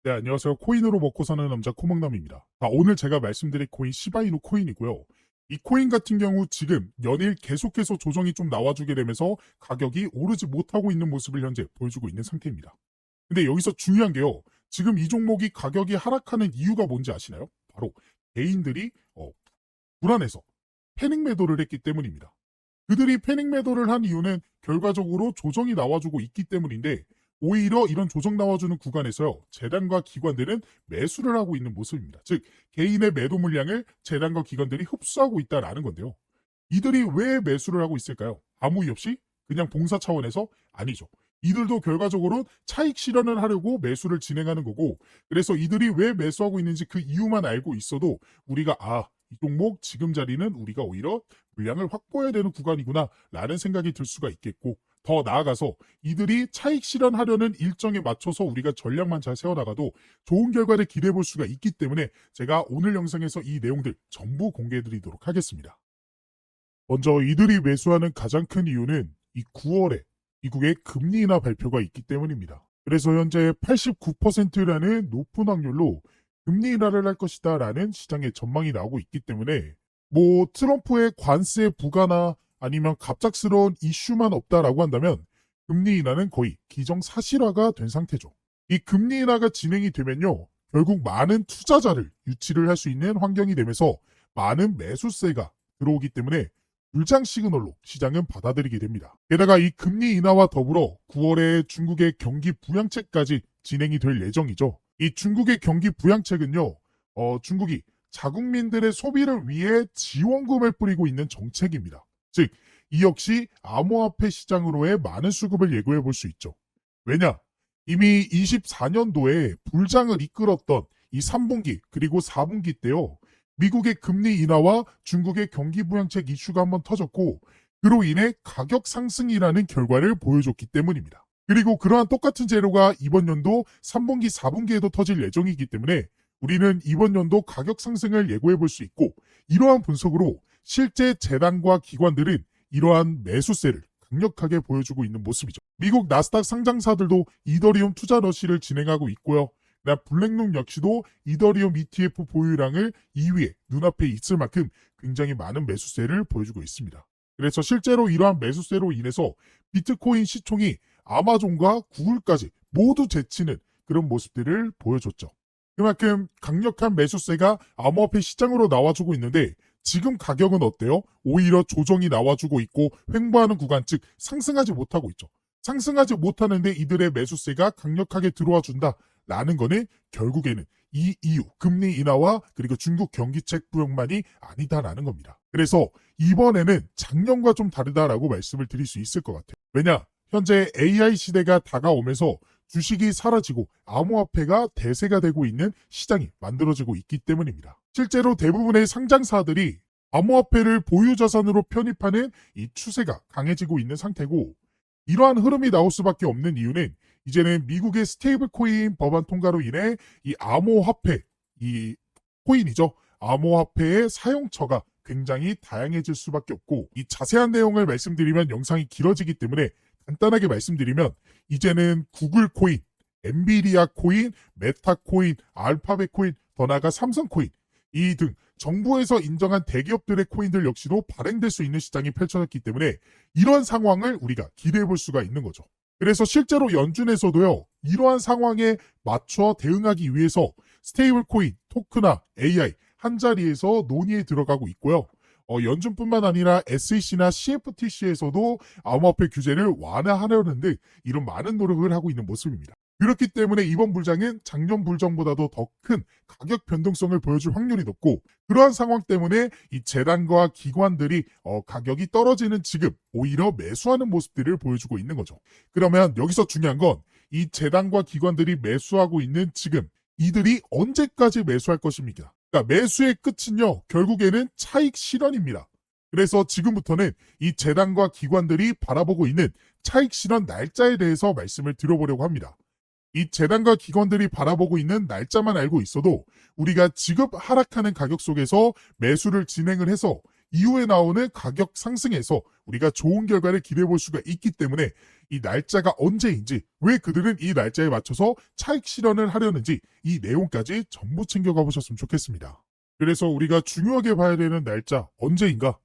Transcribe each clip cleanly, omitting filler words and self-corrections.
네, 안녕하세요. 코인으로 먹고 사는 남자 코막남입니다. 오늘 제가 말씀드릴 코인 시바이누 코인이고요. 이 코인 같은 경우 지금 연일 계속해서 조정이 좀 나와주게 되면서 가격이 오르지 못하고 있는 모습을 현재 보여주고 있는 상태입니다. 근데 여기서 중요한 게요. 지금 이 종목이 가격이 하락하는 이유가 뭔지 아시나요? 바로 개인들이 불안해서 패닉 매도를 했기 때문입니다. 그들이 패닉 매도를 한 이유는 결과적으로 조정이 나와주고 있기 때문인데 오히려 이런 조정 나와주는 구간에서요. 재단과 기관들은 매수를 하고 있는 모습입니다. 즉 개인의 매도 물량을 재단과 기관들이 흡수하고 있다라는 건데요. 이들이 왜 매수를 하고 있을까요? 아무 이유 없이? 그냥 봉사 차원에서? 아니죠. 이들도 결과적으로 차익 실현을 하려고 매수를 진행하는 거고, 그래서 이들이 왜 매수하고 있는지 그 이유만 알고 있어도 우리가 이 종목 지금 자리는 우리가 오히려 물량을 확보해야 되는 구간이구나 라는 생각이 들 수가 있겠고, 더 나아가서 이들이 차익 실현하려는 일정에 맞춰서 우리가 전략만 잘 세워나가도 좋은 결과를 기대해 볼 수가 있기 때문에 제가 오늘 영상에서 이 내용들 전부 공개해 드리도록 하겠습니다. 먼저 이들이 매수하는 가장 큰 이유는 이 9월에 미국의 금리 인하 발표가 있기 때문입니다. 그래서 현재 89%라는 높은 확률로 금리 인하를 할 것이다 라는 시장의 전망이 나오고 있기 때문에 트럼프의 관세 부과나 아니면 갑작스러운 이슈만 없다라고 한다면 금리 인하는 거의 기정사실화가 된 상태죠. 이 금리 인하가 진행이 되면요. 결국 많은 투자자를 유치를 할 수 있는 환경이 되면서 많은 매수세가 들어오기 때문에 불장 시그널로 시장은 받아들이게 됩니다. 게다가 이 금리 인하와 더불어 9월에 중국의 경기 부양책까지 진행이 될 예정이죠. 이 중국의 경기 부양책은요. 중국이 자국민들의 소비를 위해 지원금을 뿌리고 있는 정책입니다. 즉, 이 역시 암호화폐 시장으로의 많은 수급을 예고해 볼 수 있죠. 왜냐? 이미 24년도에 불장을 이끌었던 이 3분기 그리고 4분기 때요. 미국의 금리 인하와 중국의 경기 부양책 이슈가 한번 터졌고 그로 인해 가격 상승이라는 결과를 보여줬기 때문입니다. 그리고 그러한 똑같은 재료가 이번 연도 3분기, 4분기에도 터질 예정이기 때문에 우리는 이번 연도 가격 상승을 예고해 볼 수 있고 이러한 분석으로 실제 재단과 기관들은 이러한 매수세를 강력하게 보여주고 있는 모습이죠. 미국 나스닥 상장사들도 이더리움 투자 러시를 진행하고 있고요. 블랙록 역시도 이더리움 ETF 보유량을 2위에 눈앞에 있을 만큼 굉장히 많은 매수세를 보여주고 있습니다. 그래서 실제로 이러한 매수세로 인해서 비트코인 시총이 아마존과 구글까지 모두 제치는 그런 모습들을 보여줬죠. 그만큼 강력한 매수세가 암호화폐 시장으로 나와주고 있는데 지금 가격은 어때요? 오히려 조정이 나와주고 있고 횡보하는 구간, 즉 상승하지 못하고 있죠. 상승하지 못하는데 이들의 매수세가 강력하게 들어와 준다라는 거는 결국에는 이 이유, 금리 인하와 그리고 중국 경기책 부양만이 아니다라는 겁니다. 그래서 이번에는 작년과 좀 다르다라고 말씀을 드릴 수 있을 것 같아요. 왜냐? 현재 AI 시대가 다가오면서 주식이 사라지고 암호화폐가 대세가 되고 있는 시장이 만들어지고 있기 때문입니다. 실제로 대부분의 상장사들이 암호화폐를 보유자산으로 편입하는 이 추세가 강해지고 있는 상태고 이러한 흐름이 나올 수밖에 없는 이유는 이제는 미국의 스테이블 코인 법안 통과로 인해 이 암호화폐, 이 코인이죠. 암호화폐의 사용처가 굉장히 다양해질 수밖에 없고 이 자세한 내용을 말씀드리면 영상이 길어지기 때문에 간단하게 말씀드리면 이제는 구글 코인, 엔비디아 코인, 메타 코인, 알파벳 코인, 더 나아가 삼성 코인 이 등 정부에서 인정한 대기업들의 코인들 역시도 발행될 수 있는 시장이 펼쳐졌기 때문에 이러한 상황을 우리가 기대해 볼 수가 있는 거죠. 그래서 실제로 연준에서도요. 이러한 상황에 맞춰 대응하기 위해서 스테이블 코인, 토크나 AI 한 자리에서 논의에 들어가고 있고요. 연준뿐만 아니라 SEC나 CFTC에서도 암호화폐 규제를 완화하려는 등 이런 많은 노력을 하고 있는 모습입니다. 그렇기 때문에 이번 불장은 작년 불장보다도 더 큰 가격 변동성을 보여줄 확률이 높고 그러한 상황 때문에 이 재단과 기관들이 가격이 떨어지는 지금 오히려 매수하는 모습들을 보여주고 있는 거죠. 그러면 여기서 중요한 건 이 재단과 기관들이 매수하고 있는 지금 이들이 언제까지 매수할 것입니까? 그러니까 매수의 끝은요, 결국에는 차익 실현입니다. 그래서 지금부터는 이 재단과 기관들이 바라보고 있는 차익 실현 날짜에 대해서 말씀을 드려보려고 합니다. 이 재단과 기관들이 바라보고 있는 날짜만 알고 있어도 우리가 지금 하락하는 가격 속에서 매수를 진행을 해서 이후에 나오는 가격 상승에서 우리가 좋은 결과를 기대해 볼 수가 있기 때문에 이 날짜가 언제인지, 왜 그들은 이 날짜에 맞춰서 차익 실현을 하려는지 이 내용까지 전부 챙겨가 보셨으면 좋겠습니다. 그래서 우리가 중요하게 봐야 되는 날짜 언제인가?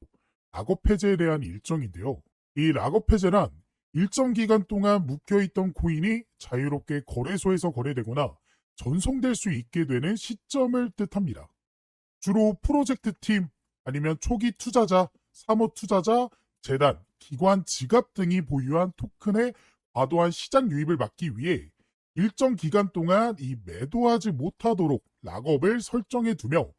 락업 해제에 대한 일정인데요. 이 락업 해제란 일정 기간 동안 묵혀있던 코인이 자유롭게 거래소에서 거래되거나 전송될 수 있게 되는 시점을 뜻합니다. 주로 프로젝트 팀, 아니면 초기 투자자, 사모 투자자, 재단, 기관, 지갑 등이 보유한 토큰의 과도한 시장 유입을 막기 위해 일정 기간 동안 이 매도하지 못하도록 락업을 설정해 두며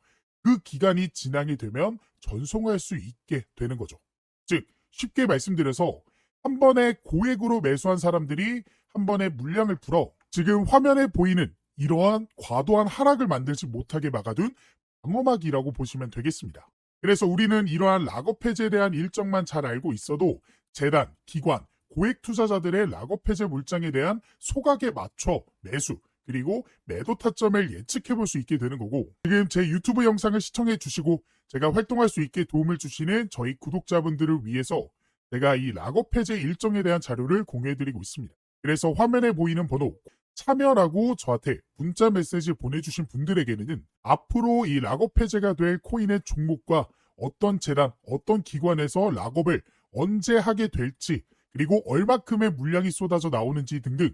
그 기간이 지나게 되면 전송할 수 있게 되는 거죠. 즉, 쉽게 말씀드려서 한 번에 고액으로 매수한 사람들이 한 번에 물량을 풀어 지금 화면에 보이는 이러한 과도한 하락을 만들지 못하게 막아둔 방어막이라고 보시면 되겠습니다. 그래서 우리는 이러한 락업 해제에 대한 일정만 잘 알고 있어도 재단, 기관, 고액 투자자들의 락업 해제 물량에 대한 소각에 맞춰 매수, 그리고 매도 타점을 예측해 볼 수 있게 되는 거고, 지금 제 유튜브 영상을 시청해 주시고 제가 활동할 수 있게 도움을 주시는 저희 구독자분들을 위해서 제가 이 락업 해제 일정에 대한 자료를 공유해 드리고 있습니다. 그래서 화면에 보이는 번호 참여라고 저한테 문자 메시지 보내주신 분들에게는 앞으로 이 락업 해제가 될 코인의 종목과 어떤 재단, 어떤 기관에서 락업을 언제 하게 될지, 그리고 얼마큼의 물량이 쏟아져 나오는지 등등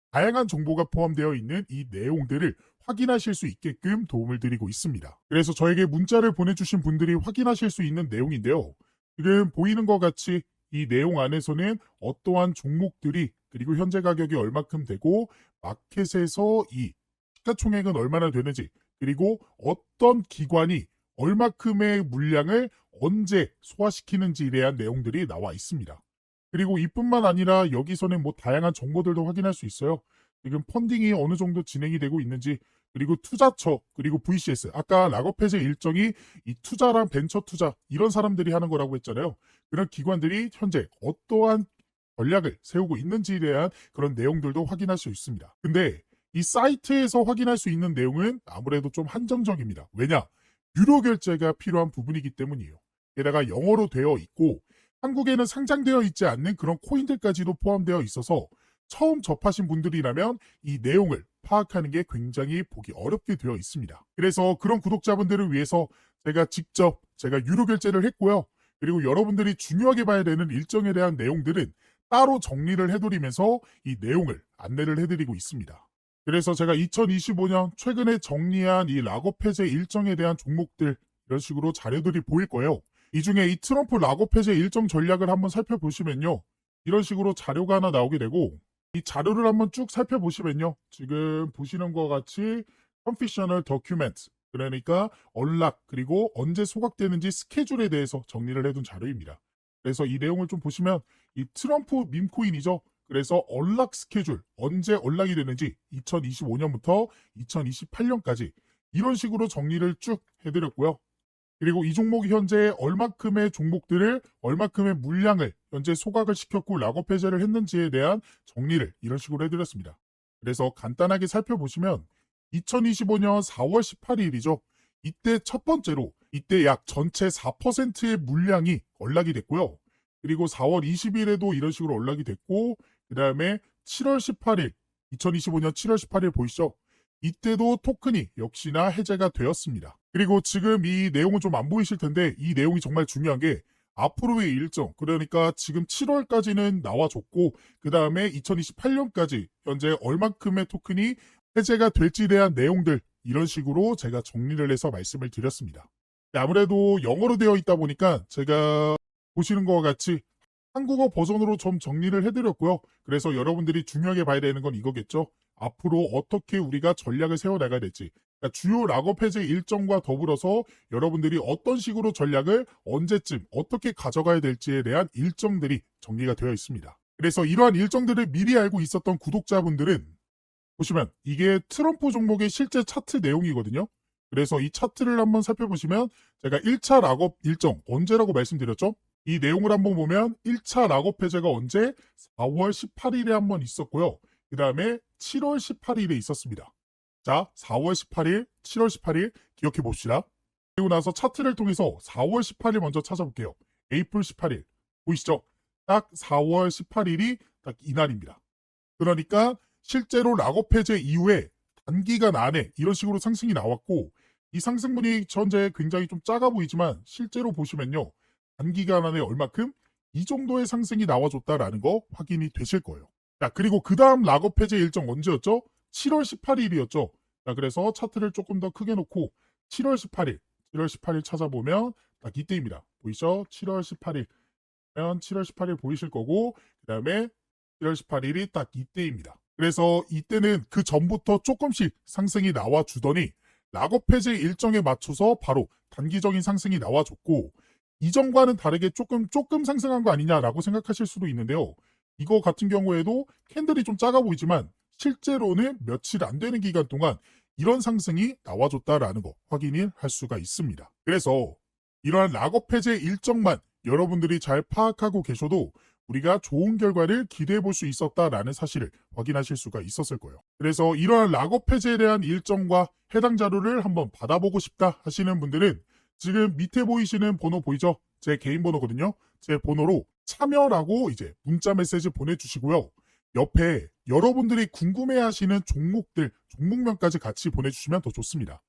다양한 정보가 포함되어 있는 이 내용들을 확인하실 수 있게끔 도움을 드리고 있습니다. 그래서 저에게 문자를 보내주신 분들이 확인하실 수 있는 내용인데요. 지금 보이는 것 같이 이 내용 안에서는 어떠한 종목들이, 그리고 현재 가격이 얼마큼 되고 마켓에서 이 시가총액은 얼마나 되는지, 그리고 어떤 기관이 얼마큼의 물량을 언제 소화시키는지에 대한 내용들이 나와 있습니다. 그리고 이뿐만 아니라 여기서는 뭐 다양한 정보들도 확인할 수 있어요. 지금 펀딩이 어느 정도 진행이 되고 있는지, 그리고 투자처, 그리고 VCS, 아까 락업 해제 일정이 이 투자랑 벤처 투자 이런 사람들이 하는 거라고 했잖아요. 그런 기관들이 현재 어떠한 전략을 세우고 있는지에 대한 그런 내용들도 확인할 수 있습니다. 근데 이 사이트에서 확인할 수 있는 내용은 아무래도 좀 한정적입니다. 왜냐? 유료 결제가 필요한 부분이기 때문이에요. 게다가 영어로 되어 있고 한국에는 상장되어 있지 않는 그런 코인들까지도 포함되어 있어서 처음 접하신 분들이라면 이 내용을 파악하는 게 굉장히 보기 어렵게 되어 있습니다. 그래서 그런 구독자분들을 위해서 제가 유료 결제를 했고요. 그리고 여러분들이 중요하게 봐야 되는 일정에 대한 내용들은 따로 정리를 해드리면서 이 내용을 안내를 해드리고 있습니다. 그래서 제가 2025년 최근에 정리한 이 락업 해제 일정에 대한 종목들, 이런 식으로 자료들이 보일 거예요. 이 중에 이 트럼프 락업 해제 일정 전략을 한번 살펴보시면요. 이런 식으로 자료가 하나 나오게 되고, 이 자료를 한번 쭉 살펴보시면요. 지금 보시는 것 같이 컨피셔널 더큐멘트, 그러니까 언락, 그리고 언제 소각되는지 스케줄에 대해서 정리를 해둔 자료입니다. 그래서 이 내용을 좀 보시면 이 트럼프 밈코인이죠. 그래서 언락 스케줄, 언제 언락이 되는지 2025년부터 2028년까지 이런 식으로 정리를 쭉 해드렸고요. 그리고 이 종목이 현재 얼마큼의 종목들을, 얼마큼의 물량을 현재 소각을 시켰고 락업 해제를 했는지에 대한 정리를 이런 식으로 해드렸습니다. 그래서 간단하게 살펴보시면 2025년 4월 18일이죠. 이때 첫 번째로 이때 약 전체 4%의 물량이 언락이 됐고요. 그리고 4월 20일에도 이런 식으로 언락이 됐고, 그 다음에 7월 18일, 2025년 7월 18일 보이시죠? 이때도 토큰이 역시나 해제가 되었습니다. 그리고 지금 이 내용은 좀 안 보이실 텐데 이 내용이 정말 중요한 게 앞으로의 일정, 그러니까 지금 7월까지는 나와줬고 그 다음에 2028년까지 현재 얼만큼의 토큰이 해제가 될지에 대한 내용들, 이런 식으로 제가 정리를 해서 말씀을 드렸습니다. 아무래도 영어로 되어 있다 보니까 제가 보시는 것과 같이 한국어 버전으로 좀 정리를 해드렸고요. 그래서 여러분들이 중요하게 봐야 되는 건 이거겠죠. 앞으로 어떻게 우리가 전략을 세워나가야 될지, 그러니까 주요 락업 해제 일정과 더불어서 여러분들이 어떤 식으로 전략을 언제쯤 어떻게 가져가야 될지에 대한 일정들이 정리가 되어 있습니다. 그래서 이러한 일정들을 미리 알고 있었던 구독자분들은 보시면 이게 트럼프 종목의 실제 차트 내용이거든요. 그래서 이 차트를 한번 살펴보시면 제가 1차 락업 일정 언제라고 말씀드렸죠? 이 내용을 한번 보면 1차 락업 해제가 언제? 4월 18일에 한번 있었고요. 그 다음에 7월 18일에 있었습니다. 자, 4월 18일, 7월 18일 기억해 봅시다. 그리고 나서 차트를 통해서 4월 18일 먼저 찾아볼게요. 에이플 18일. 보이시죠? 딱 4월 18일이 딱 이날입니다. 그러니까 실제로 락업 해제 이후에 단기간 안에 이런 식으로 상승이 나왔고, 이 상승분이 현재 굉장히 좀 작아 보이지만 실제로 보시면요. 단기간 안에 얼마큼 이 정도의 상승이 나와줬다라는 거 확인이 되실 거예요. 자, 그리고 그 다음 락업 해제 일정 언제였죠? 7월 18일이었죠. 자, 그래서 차트를 조금 더 크게 놓고 7월 18일, 7월 18일 찾아보면 딱 이때입니다. 보이죠? 7월 18일. 7월 18일 보이실 거고, 그 다음에 7월 18일이 딱 이때입니다. 그래서 이때는 그 전부터 조금씩 상승이 나와주더니 락업 해제 일정에 맞춰서 바로 단기적인 상승이 나와줬고, 이전과는 다르게 조금 상승한 거 아니냐라고 생각하실 수도 있는데요. 이거 같은 경우에도 캔들이 좀 작아 보이지만 실제로는 며칠 안 되는 기간 동안 이런 상승이 나와줬다라는 거 확인을 할 수가 있습니다. 그래서 이러한 락업 해제 일정만 여러분들이 잘 파악하고 계셔도 우리가 좋은 결과를 기대해 볼 수 있었다라는 사실을 확인하실 수가 있었을 거예요. 그래서 이러한 락업 해제에 대한 일정과 해당 자료를 한번 받아보고 싶다 하시는 분들은 지금 밑에 보이시는 번호 보이죠? 제 개인 번호거든요. 제 번호로 참여라고 이제 문자 메시지 보내주시고요. 옆에 여러분들이 궁금해하시는 종목들, 종목명까지 같이 보내주시면 더 좋습니다.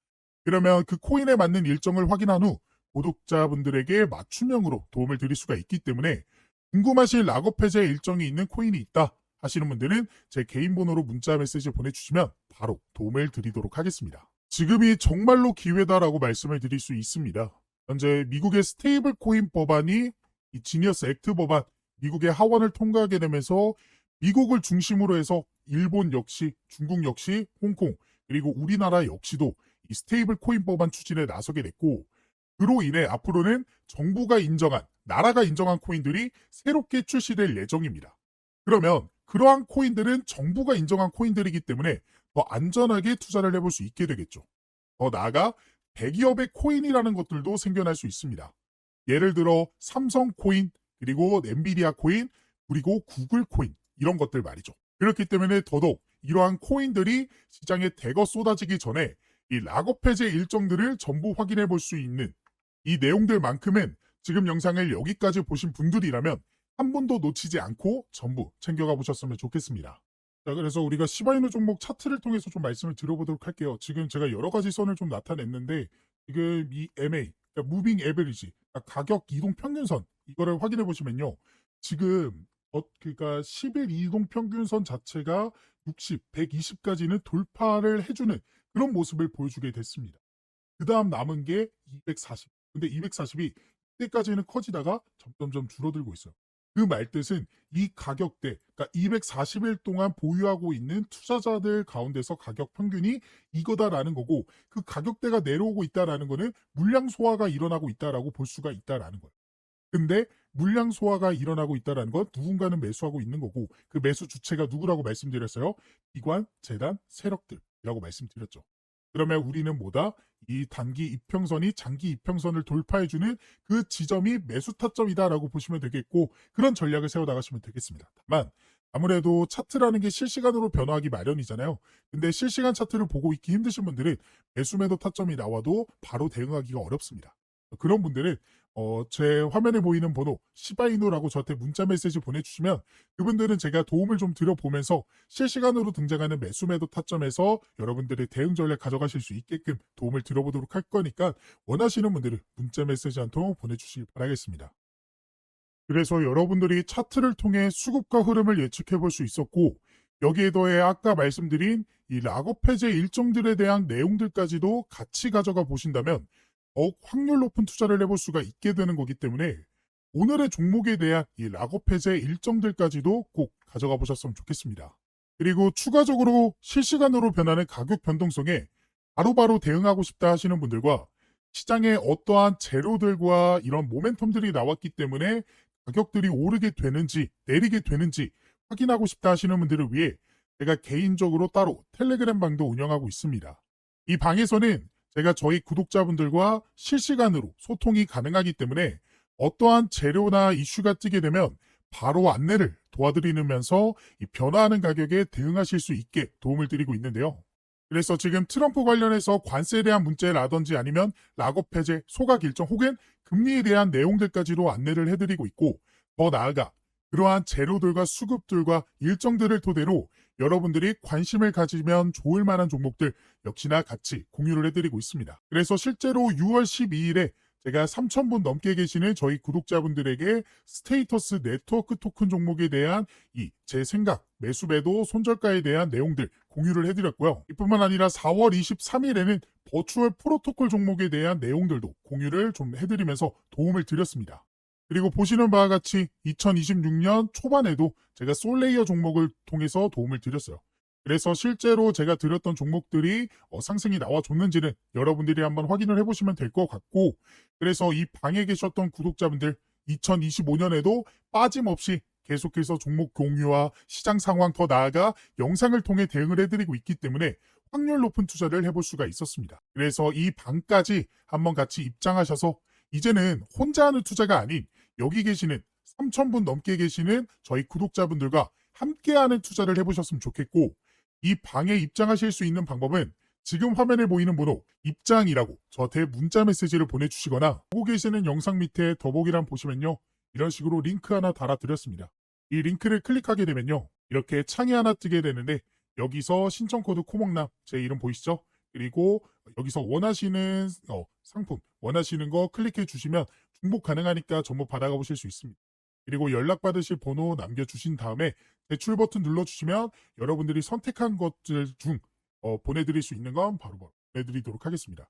그러면 그 코인에 맞는 일정을 확인한 후 구독자분들에게 맞춤형으로 도움을 드릴 수가 있기 때문에 궁금하신 락업 해제 일정이 있는 코인이 있다 하시는 분들은 제 개인 번호로 문자 메시지 보내주시면 바로 도움을 드리도록 하겠습니다. 지금이 정말로 기회다라고 말씀을 드릴 수 있습니다. 현재 미국의 스테이블 코인 법안이 이 지니어스 액트 법안, 미국의 하원을 통과하게 되면서 미국을 중심으로 해서 일본 역시, 중국 역시, 홍콩, 그리고 우리나라 역시도 이 스테이블 코인 법안 추진에 나서게 됐고, 그로 인해 앞으로는 정부가 인정한, 나라가 인정한 코인들이 새롭게 출시될 예정입니다. 그러면 그러한 코인들은 정부가 인정한 코인들이기 때문에 더 안전하게 투자를 해볼 수 있게 되겠죠. 더 나아가 대기업의 코인이라는 것들도 생겨날 수 있습니다. 예를 들어 삼성 코인, 그리고 엔비디아 코인, 그리고 구글 코인 이런 것들 말이죠. 그렇기 때문에 더더욱 이러한 코인들이 시장에 대거 쏟아지기 전에 이 락업 해제 일정들을 전부 확인해 볼 수 있는 이 내용들만큼은 지금 영상을 여기까지 보신 분들이라면 한 번도 놓치지 않고 전부 챙겨가 보셨으면 좋겠습니다. 자, 그래서 우리가 시바이누 종목 차트를 통해서 좀 말씀을 드려보도록 할게요. 지금 제가 여러 가지 선을 좀 나타냈는데 지금 이 MA, 그러니까 무빙 에버리지, 그러니까 가격 이동 평균선 이거를 확인해 보시면요. 지금 그러니까 10일 이동 평균선 자체가 60, 120까지는 돌파를 해주는 그런 모습을 보여주게 됐습니다. 그 다음 남은 게 240. 근데 240이 이때까지는 커지다가 점점점 줄어들고 있어요. 그 말뜻은 이 가격대, 그러니까 240일 동안 보유하고 있는 투자자들 가운데서 가격 평균이 이거다라는 거고, 그 가격대가 내려오고 있다라는 거는 물량 소화가 일어나고 있다라고 볼 수가 있다라는 거예요. 근데 물량 소화가 일어나고 있다라는 건 누군가는 매수하고 있는 거고, 그 매수 주체가 누구라고 말씀드렸어요? 기관, 재단, 세력들이라고 말씀드렸죠. 그러면 우리는 뭐다? 이 단기 이평선이 장기 이평선을 돌파해주는 그 지점이 매수 타점이다라고 보시면 되겠고, 그런 전략을 세워나가시면 되겠습니다. 다만 아무래도 차트라는 게 실시간으로 변화하기 마련이잖아요. 근데 실시간 차트를 보고 있기 힘드신 분들은 매수 매도 타점이 나와도 바로 대응하기가 어렵습니다. 그런 분들은 제 화면에 보이는 번호 시바이누라고 저한테 문자 메시지 보내주시면 그분들은 제가 도움을 좀 드려보면서 실시간으로 등장하는 매수 매도 타점에서 여러분들의 대응 전략 가져가실 수 있게끔 도움을 드려보도록 할 거니까 원하시는 분들은 문자 메시지 한 통 보내주시기 바라겠습니다. 그래서 여러분들이 차트를 통해 수급과 흐름을 예측해 볼 수 있었고, 여기에 더해 아까 말씀드린 이 락업 해제 일정들에 대한 내용들까지도 같이 가져가 보신다면 더욱 확률 높은 투자를 해볼 수가 있게 되는 거기 때문에 오늘의 종목에 대한 이 락업 해제 일정들까지도 꼭 가져가 보셨으면 좋겠습니다. 그리고 추가적으로 실시간으로 변하는 가격 변동성에 바로바로 대응하고 싶다 하시는 분들과 시장에 어떠한 재료들과 이런 모멘텀들이 나왔기 때문에 가격들이 오르게 되는지 내리게 되는지 확인하고 싶다 하시는 분들을 위해 제가 개인적으로 따로 텔레그램 방도 운영하고 있습니다. 이 방에서는 제가 저희 구독자분들과 실시간으로 소통이 가능하기 때문에 어떠한 재료나 이슈가 뜨게 되면 바로 안내를 도와드리면서 이 변화하는 가격에 대응하실 수 있게 도움을 드리고 있는데요. 그래서 지금 트럼프 관련해서 관세에 대한 문제라든지 아니면 락업 해제, 소각 일정 혹은 금리에 대한 내용들까지도 안내를 해드리고 있고, 더 나아가 그러한 재료들과 수급들과 일정들을 토대로 여러분들이 관심을 가지면 좋을 만한 종목들 역시나 같이 공유를 해드리고 있습니다. 그래서 실제로 6월 12일에 제가 3,000분 넘게 계시는 저희 구독자분들에게 스테이터스 네트워크 토큰 종목에 대한 이 제 생각, 매수배도 손절가에 대한 내용들 공유를 해드렸고요. 이뿐만 아니라 4월 23일에는 버추얼 프로토콜 종목에 대한 내용들도 공유를 좀 해드리면서 도움을 드렸습니다. 그리고 보시는 바와 같이 2026년 초반에도 제가 솔레이어 종목을 통해서 도움을 드렸어요. 그래서 실제로 제가 드렸던 종목들이 상승이 나와줬는지는 여러분들이 한번 확인을 해보시면 될 것 같고, 그래서 이 방에 계셨던 구독자분들 2025년에도 빠짐없이 계속해서 종목 공유와 시장 상황 더 나아가 영상을 통해 대응을 해드리고 있기 때문에 확률 높은 투자를 해볼 수가 있었습니다. 그래서 이 방까지 한번 같이 입장하셔서 이제는 혼자 하는 투자가 아닌 여기 계시는 3,000분 넘게 계시는 저희 구독자분들과 함께하는 투자를 해보셨으면 좋겠고, 이 방에 입장하실 수 있는 방법은 지금 화면에 보이는 번호 입장이라고 저한테 문자 메시지를 보내주시거나 보고 계시는 영상 밑에 더보기란 보시면요, 이런 식으로 링크 하나 달아드렸습니다. 이 링크를 클릭하게 되면요, 이렇게 창이 하나 뜨게 되는데 여기서 신청 코드 코목남 제 이름 보이시죠? 그리고 여기서 원하시는 상품 원하시는 거 클릭해 주시면 중복 가능하니까 전부 받아가 보실 수 있습니다. 그리고 연락 받으실 번호 남겨주신 다음에 제출 버튼 눌러주시면 여러분들이 선택한 것들 중 보내드릴 수 있는 건 바로 보내드리도록 하겠습니다.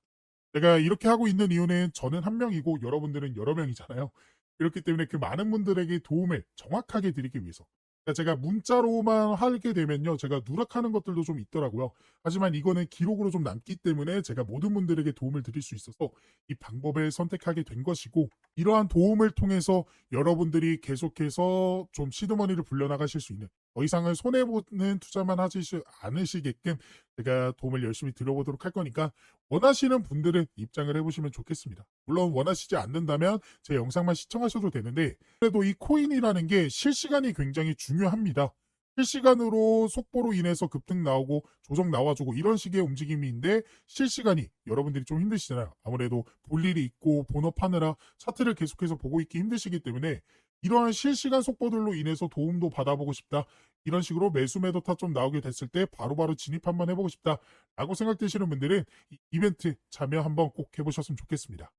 제가 이렇게 하고 있는 이유는 저는 한 명이고 여러분들은 여러 명이잖아요. 그렇기 때문에 그 많은 분들에게 도움을 정확하게 드리기 위해서. 그러니까 제가 문자로만 하게 되면요, 제가 누락하는 것들도 좀 있더라고요. 하지만 이거는 기록으로 좀 남기 때문에 제가 모든 분들에게 도움을 드릴 수 있어서 이 방법을 선택하게 된 것이고, 이러한 도움을 통해서 여러분들이 계속해서 좀 시드머니를 불려나가실 수 있는, 더 이상은 손해보는 투자만 하지 않으시게끔 제가 도움을 열심히 드려보도록 할 거니까 원하시는 분들은 입장을 해보시면 좋겠습니다. 물론 원하시지 않는다면 제 영상만 시청하셔도 되는데, 그래도 이 코인이라는 게 실시간이 굉장히 중요합니다. 실시간으로 속보로 인해서 급등 나오고 조정 나와주고 이런 식의 움직임인데, 실시간이 여러분들이 좀 힘드시잖아요. 아무래도 볼 일이 있고 본업하느라 차트를 계속해서 보고 있기 힘드시기 때문에 이러한 실시간 속보들로 인해서 도움도 받아보고 싶다, 이런 식으로 매수 매도타 좀 나오게 됐을 때 바로바로 진입 한번 해보고 싶다 라고 생각되시는 분들은 이 이벤트 참여 한번 꼭 해보셨으면 좋겠습니다.